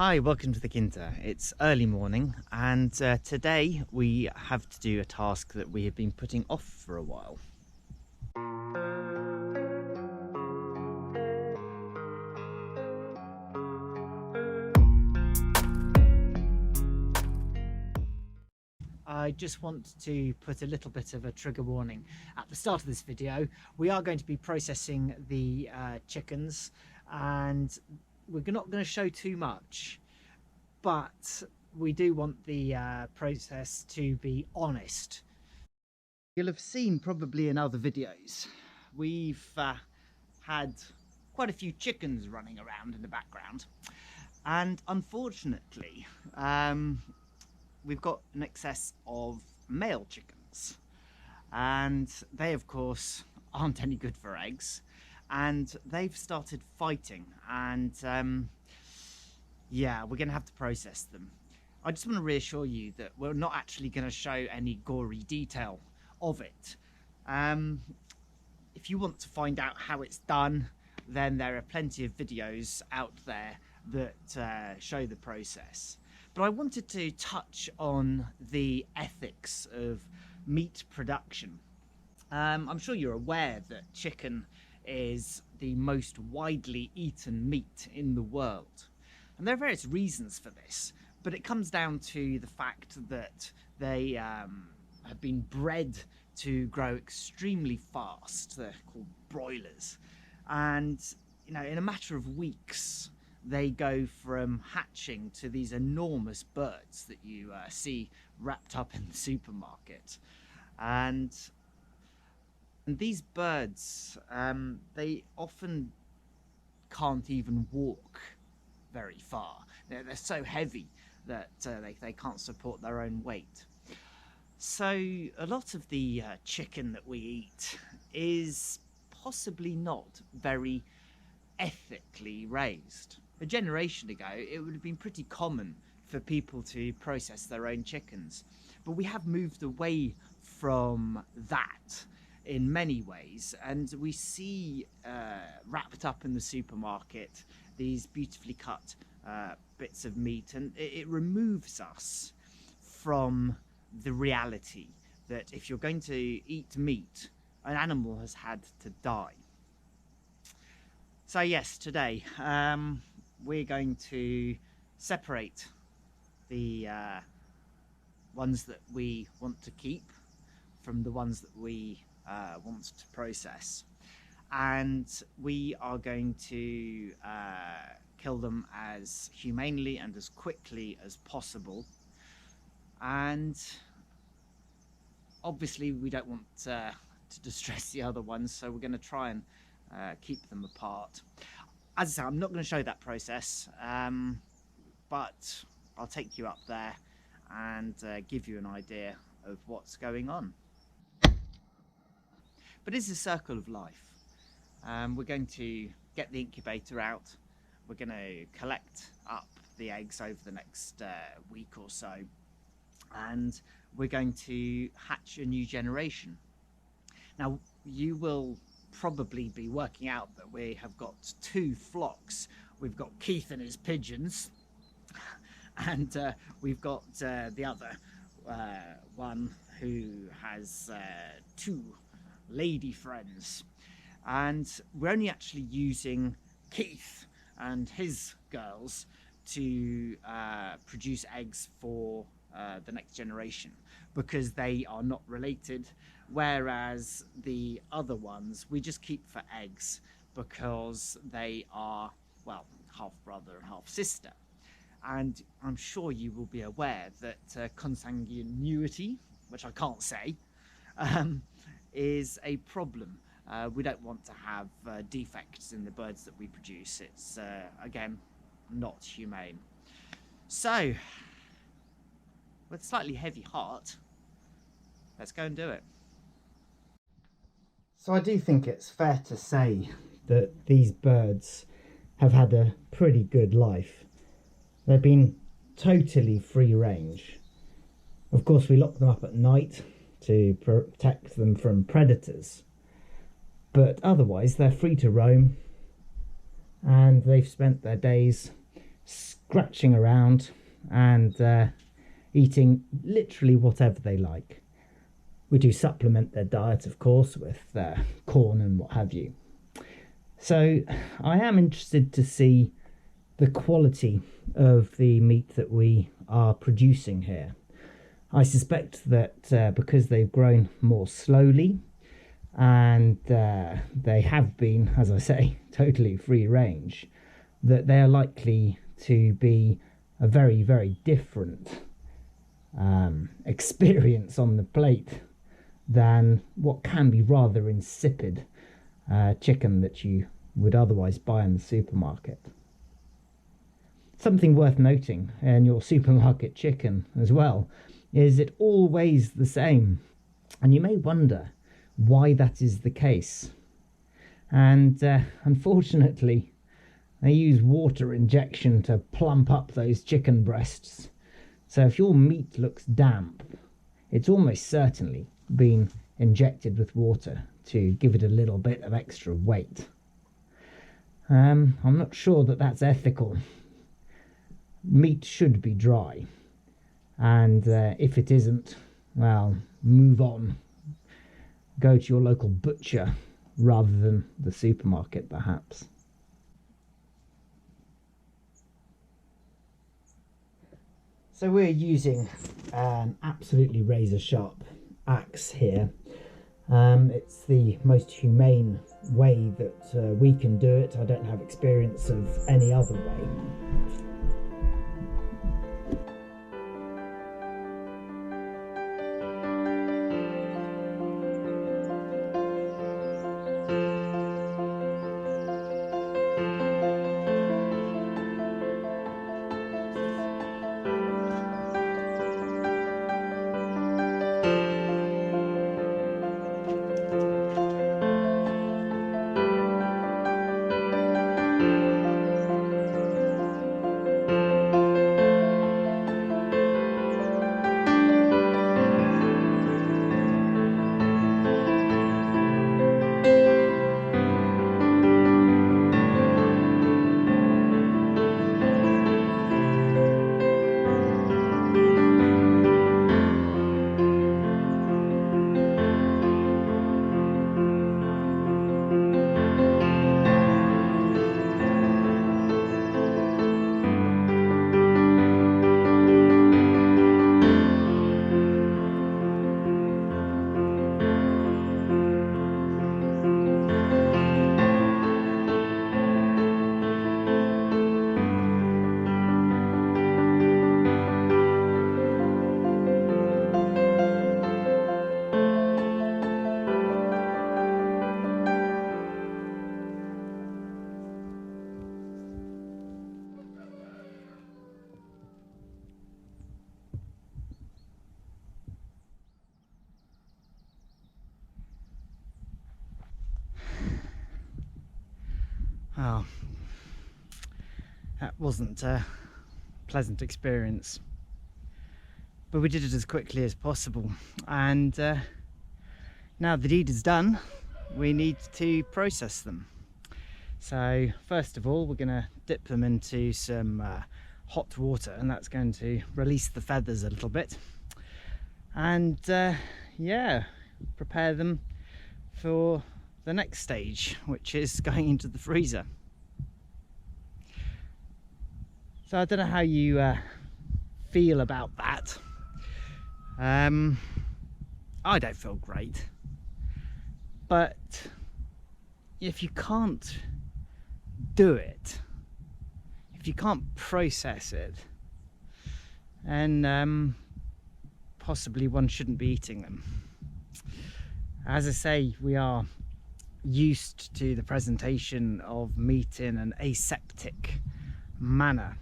Hi, welcome to the Kinta. It's early morning and today we have to do a task that we have been putting off for a while. I just want to put a little bit of a trigger warning at the start of this video. We are going to be processing the chickens and we're not going to show too much, but we do want the process to be honest. You'll have seen probably in other videos, we've had quite a few chickens running around in the background, and unfortunately we've got an excess of male chickens, and they of course aren't any good for eggs, and they've started fighting, and yeah, we're gonna have to process them. I just want to reassure you that we're not actually going to show any gory detail of it. If you want to find out how it's done, then there are plenty of videos out there that show the process. But I wanted to touch on the ethics of meat production. I'm sure you're aware that chicken is the most widely eaten meat in the world. And there are various reasons for this, but it comes down to the fact that they have been bred to grow extremely fast. They're called broilers, and in a matter of weeks they go from hatching to these enormous birds that you see wrapped up in the supermarket. And these birds, they often can't even walk very far. They're so heavy that they can't support their own weight. So a lot of the chicken that we eat is possibly not very ethically raised. A generation ago, it would have been pretty common for people to process their own chickens, but we have moved away from that in many ways, and we see wrapped up in the supermarket these beautifully cut bits of meat, and it removes us from the reality that if you're going to eat meat, an animal has had to die. So yes, today we're going to separate the ones that we want to keep from the ones that we want to process, and we are going to kill them as humanely and as quickly as possible. And obviously we don't want to distress the other ones, so we're going to try and keep them apart. As I say, I'm not going to show that process, but I'll take you up there and give you an idea of what's going on. But it's a circle of life. We're going to get the incubator out. We're going to collect up the eggs over the next week or so, and we're going to hatch a new generation. Now, you will probably be working out that we have got two flocks. We've got Keith and his pigeons, and we've got the other one who has two lady friends, and we're only actually using Keith and his girls to produce eggs for the next generation, because they are not related, whereas the other ones we just keep for eggs because they are, well, half brother and half sister. And I'm sure you will be aware that consanguinity, which I can't say, is a problem. We don't want to have defects in the birds that we produce. It's again not humane. So with a slightly heavy heart, let's go and do it. So I do think it's fair to say that these birds have had a pretty good life. They've been totally free range. Of course, we lock them up at night to protect them from predators, but otherwise they're free to roam, and they've spent their days scratching around and eating literally whatever they like. We do supplement their diet, of course, with corn and what have you. So I am interested to see the quality of the meat that we are producing here. I suspect that because they've grown more slowly and they have been, as I say, totally free range, that they are likely to be a very, very different experience on the plate than what can be rather insipid chicken that you would otherwise buy in the supermarket. Something worth noting in your supermarket chicken as well is it all weighs the same, and you may wonder why that is the case. And unfortunately, they use water injection to plump up those chicken breasts. So if your meat looks damp, it's almost certainly been injected with water to give it a little bit of extra weight. I'm not sure that that's ethical. Meat should be dry, and if it isn't, well, move on. Go to your local butcher rather than the supermarket, perhaps. So we're using an absolutely razor sharp axe here. It's the most humane way that we can do it. I don't have experience of any other way. Oh, that wasn't a pleasant experience, but we did it as quickly as possible, and now the deed is done, we need to process them. So first of all, we're going to dip them into some hot water, and that's going to release the feathers a little bit, and yeah, prepare them for the next stage, which is going into the freezer. So I don't know how you feel about that. I don't feel great, but if you can't do it, if you can't process it, then possibly one shouldn't be eating them. As I say, we are used to the presentation of meat in an aseptic manner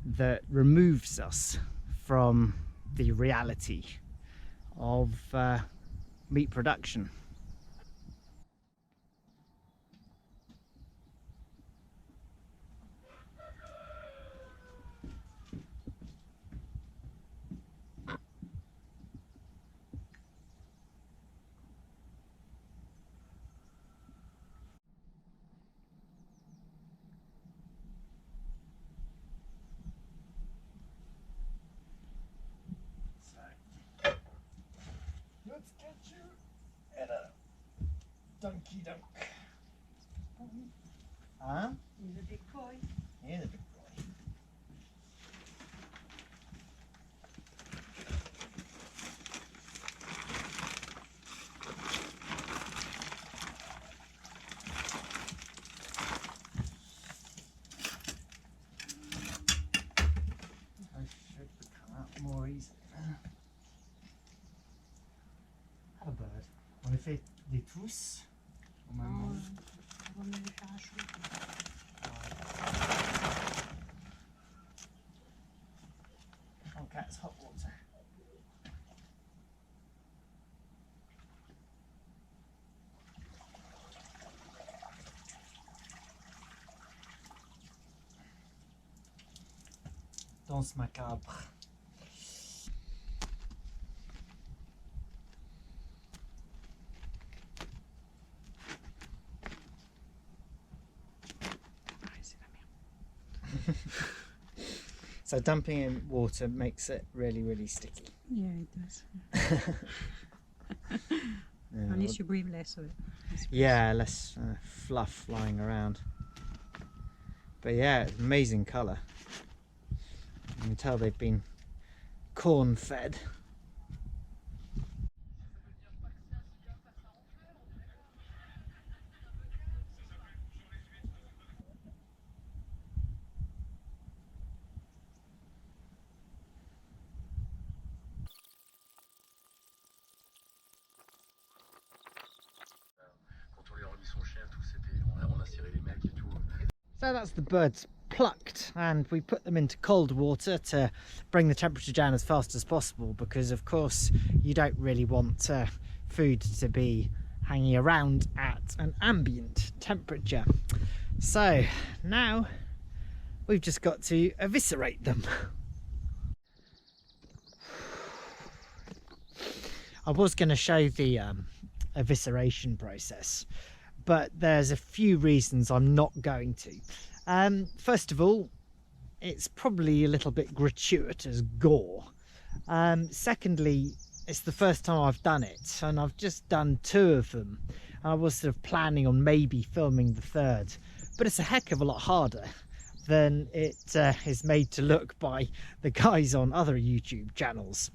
that removes us from the reality of meat production. dunk. Huh? He's a big boy. He is a big boy. I should come out more easily. Have a bird. On a fait des trousses. Au moment. On va les faire à chaud. Oh, cat's hot water. Danse macabre. So dumping in water makes it really, really sticky. Yeah, it does. Yeah, At least you breathe less of it. yeah, less fluff flying around. But yeah, it's amazing colour. You can tell they've been corn fed. So that's the birds plucked, and we put them into cold water to bring the temperature down as fast as possible, because of course you don't really want food to be hanging around at an ambient temperature. So now we've just got to eviscerate them. I was going to show the evisceration process, but there's a few reasons I'm not going to. First of all, it's probably a little bit gratuitous gore. Secondly, it's the first time I've done it, and I've just done 2 of them. I was sort of planning on maybe filming the 3rd, but it's a heck of a lot harder than it is made to look by the guys on other YouTube channels.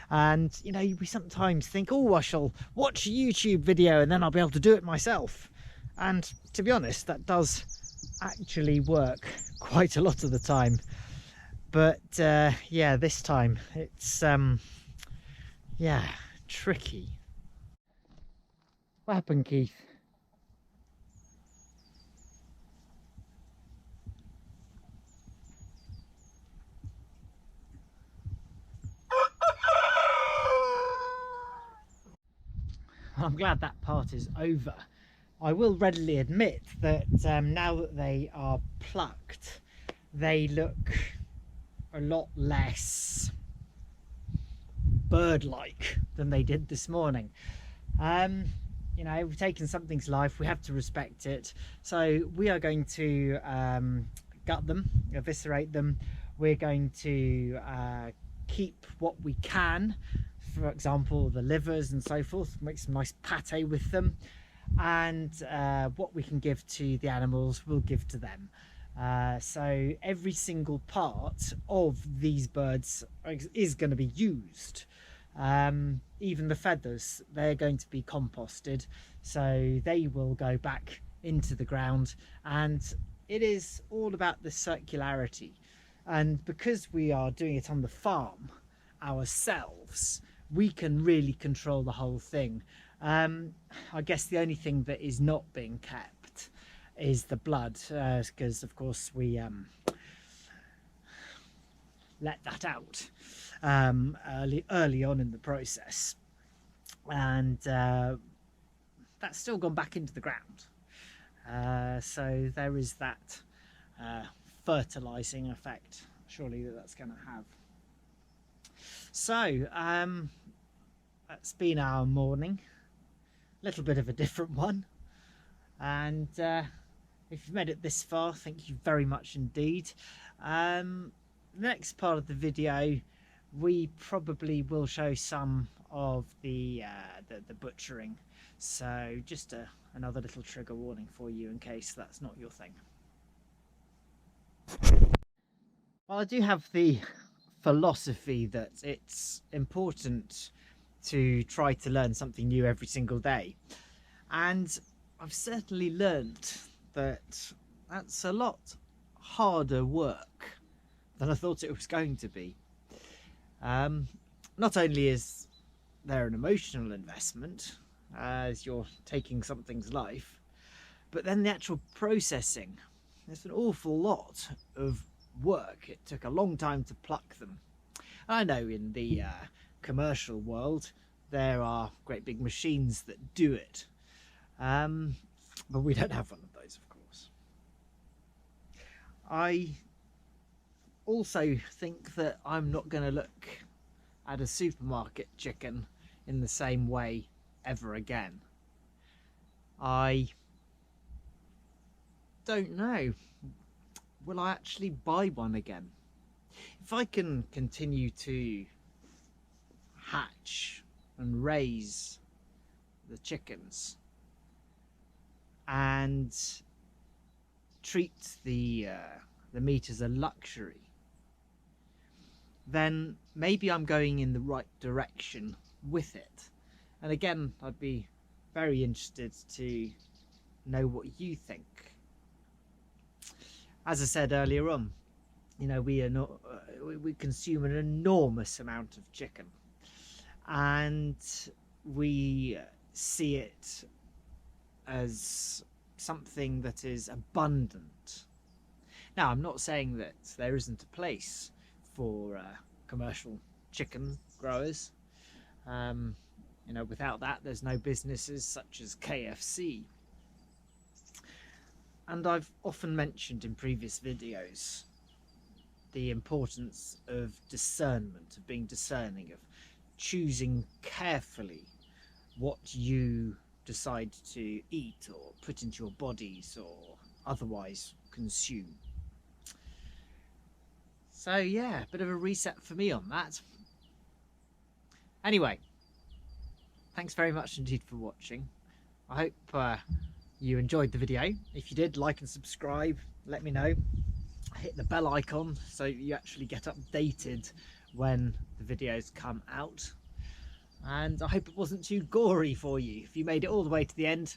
And you know, we sometimes think, oh, I shall watch a YouTube video and then I'll be able to do it myself. And to be honest, that does actually work quite a lot of the time. But yeah, this time it's yeah, tricky. What happened, Keith? I'm glad that part is over. I will readily admit that now that they are plucked, they look a lot less bird-like than they did this morning. You know, we've taken something's life, we have to respect it. So we are going to gut them, eviscerate them. We're going to keep what we can, for example the livers and so forth, make some nice pate with them, and what we can give to the animals we'll give to them. So every single part of these birds is going to be used. Even the feathers, they're going to be composted, so they will go back into the ground, and it is all about the circularity. And because we are doing it on the farm ourselves, we can really control the whole thing. I guess the only thing that is not being kept is the blood, because of course we let that out early on in the process, and that's still gone back into the ground. So there is that fertilizing effect, surely, that's going to have. So that's been our morning, a little bit of a different one, and if you've made it this far, thank you very much indeed. The next part of the video we probably will show some of the butchering. So just another little trigger warning for you in case that's not your thing. Well, I do have the philosophy that it's important to try to learn something new every single day. And I've certainly learnt that that's a lot harder work than I thought it was going to be. Not only is there an emotional investment as you're taking something's life, but then the actual processing. There's an awful lot of work. It took a long time to pluck them. I know in the commercial world there are great big machines that do it, but we don't have one of those, of course. I also think that I'm not going to look at a supermarket chicken in the same way ever again. I don't know. Will I actually buy one again? If I can continue to hatch and raise the chickens and treat the meat as a luxury, then maybe I'm going in the right direction with it. And again, I'd be very interested to know what you think. As I said earlier on, you know, we consume an enormous amount of chicken, and we see it as something that is abundant. Now, I'm not saying that there isn't a place for commercial chicken growers. You know, without that, there's no businesses such as KFC. And I've often mentioned in previous videos the importance of discernment, of being discerning, of choosing carefully what you decide to eat or put into your bodies or otherwise consume. So yeah, a bit of a reset for me on that. Anyway, thanks very much indeed for watching. I hope you enjoyed the video. If you did, like and subscribe, let me know. Hit the bell icon so you actually get updated when the videos come out. And I hope it wasn't too gory for you. If you made it all the way to the end,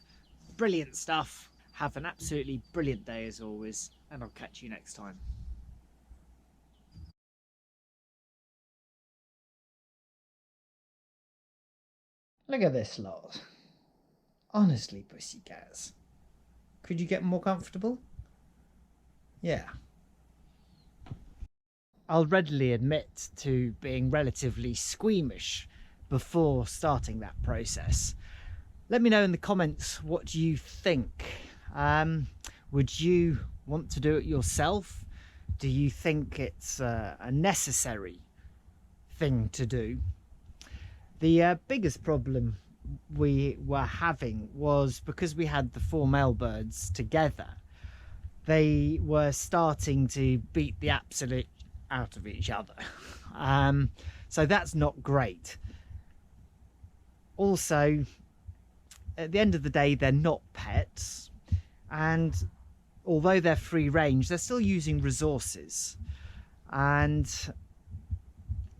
brilliant stuff. Have an absolutely brilliant day as always, and I'll catch you next time. Look at this lot. Honestly, pussycats. Could you get more comfortable? Yeah. I'll readily admit to being relatively squeamish before starting that process. Let me know in the comments what you think. Would you want to do it yourself? Do you think it's a necessary thing to do? The biggest problem we were having was because we had the 4 male birds together, they were starting to beat the absolute out of each other. So that's not great. Also, at the end of the day, they're not pets, and although they're free range, they're still using resources, and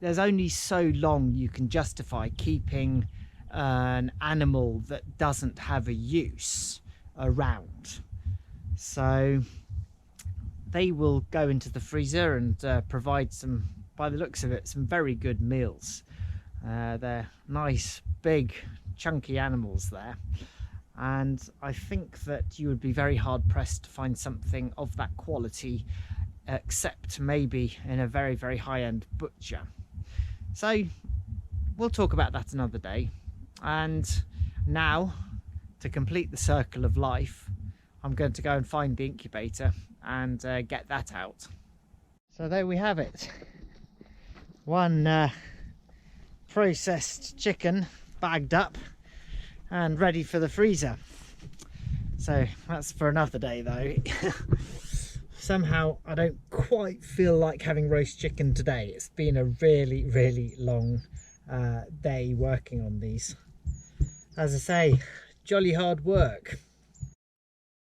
there's only so long you can justify keeping an animal that doesn't have a use around. So they will go into the freezer and provide some, by the looks of it, some very good meals. They're nice, big, chunky animals there. And I think that you would be very hard pressed to find something of that quality, except maybe in a very, very high-end butcher. So we'll talk about that another day. And now, to complete the circle of life, I'm going to go and find the incubator and get that out. So there we have it. One processed chicken bagged up and ready for the freezer. So that's for another day though. somehow I don't quite feel like having roast chicken today. It's been a really long day working on these. As I say, jolly hard work.